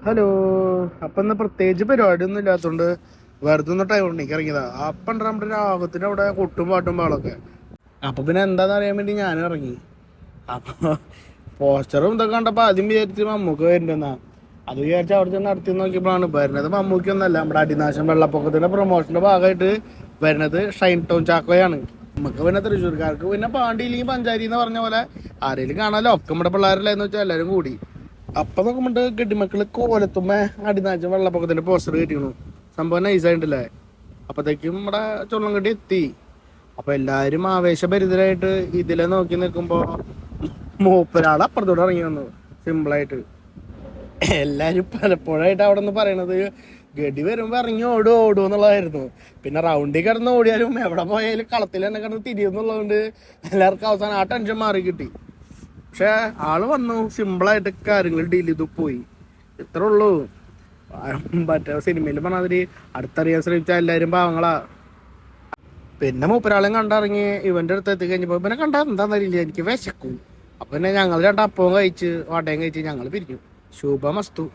Hello. അപ്പൊ ഇന്ന് പ്രത്യേകിച്ച് പരിപാടി ഒന്നും ഇല്ലാത്തോണ്ട് വെറുതെ ഒന്ന് ടൈം ഉണ്ടെങ്കിൽ ഇറങ്ങിയതാ. അപ്പം നമ്മുടെ രാഗത്തിന് അവിടെ കൊട്ടും പാട്ടും പാളൊക്കെ. അപ്പൊ പിന്നെ എന്താന്ന് അറിയാൻ വേണ്ടി ഞാനും ഇറങ്ങി. അപ്പൊ പോസ്റ്ററും ഇതൊക്കെ കണ്ടപ്പോ ആദ്യം വിചാരിച്ച് മമ്മൂക്ക് വരുന്നുണ്ടെന്നാ. അത് വിചാരിച്ച് അവിടെ ചെന്ന് നടത്തി നോക്കിയപ്പോഴാണ് വരുന്നത് മമ്മൂക്കൊന്നല്ല, നമ്മുടെ അടിനാശം വെള്ളപ്പൊക്കത്തിന്റെ പ്രൊമോഷന്റെ ഭാഗമായിട്ട് വരുന്നത് ഷൈൻ ടൗൺ ചാക്കോയാണ്. നമുക്ക് പിന്നെ തൃശ്ശൂർക്കാർക്ക് പിന്നെ പാണ്ടിയില്ലെങ്കിൽ പഞ്ചാരി എന്ന് പറഞ്ഞ പോലെ ആരെങ്കിലും കാണാലോ, ഒക്കെ നമ്മുടെ പിള്ളേരല്ലേ എന്ന് വെച്ചാൽ എല്ലാവരും കൂടി. അപ്പൊ നോക്കുമ്പോ ഗഡിമക്കള് കോലത്തുമ്മ അടിനാശം വെള്ളപ്പൊക്കത്തിന്റെ പോസ്റ്റർ കെട്ടിക്കണു. സംഭവം നൈസായിട്ടില്ലേ. അപ്പത്തേക്കും നമ്മുടെ ചുള്ളംകെട്ടി എത്തി. അപ്പൊ എല്ലാരും ആവേശഭരിതരായിട്ട് ഇതിലെ നോക്കി നിൽക്കുമ്പോ മൂപ്പരാള് അപ്പുറത്തോട്ട് ഇറങ്ങി വന്നു. സിമ്പിളായിട്ട് എല്ലാരും പലപ്പോഴായിട്ട് അവിടെ നിന്ന് പറയണത് ഗഡി വരുമ്പോ ഇറങ്ങി ഓടും ഓടും എന്നുള്ളതായിരുന്നു. പിന്നെ റൗണ്ടിൽ കിടന്ന് ഓടിയാലും എവിടെ പോയാലും കളത്തിൽ തന്നെ കിടന്ന് തിരിയുന്നുള്ളതുകൊണ്ട് എല്ലാവർക്കും അവസാനം ആ ടെൻഷൻ മാറി കിട്ടി. പക്ഷെ ആള് വന്നു, സിമ്പിളായിട്ട് കാര്യങ്ങൾ ഡീൽ ചെയ്തു പോയി. ഇത്രേ ഉള്ളൂ. മറ്റേ സിനിമയിൽ പറഞ്ഞാൽ അടുത്തറിയാൻ ശ്രമിച്ചാൽ എല്ലാവരും പാവങ്ങളാ. പിന്നെ മൂപ്പരാളെയും കണ്ടിറങ്ങി ഇവന്റെ അടുത്ത് എത്തി കഴിഞ്ഞപ്പോ പിന്നെ കണ്ടാ എന്താന്നറിയില്ല, എനിക്ക് വിശക്കും. അപ്പൊ പിന്നെ ഞങ്ങൾ രണ്ടപ്പവും കഴിച്ച് വടയും കഴിച്ച് ഞങ്ങൾ പിരിഞ്ഞു. ശുഭമസ്തു.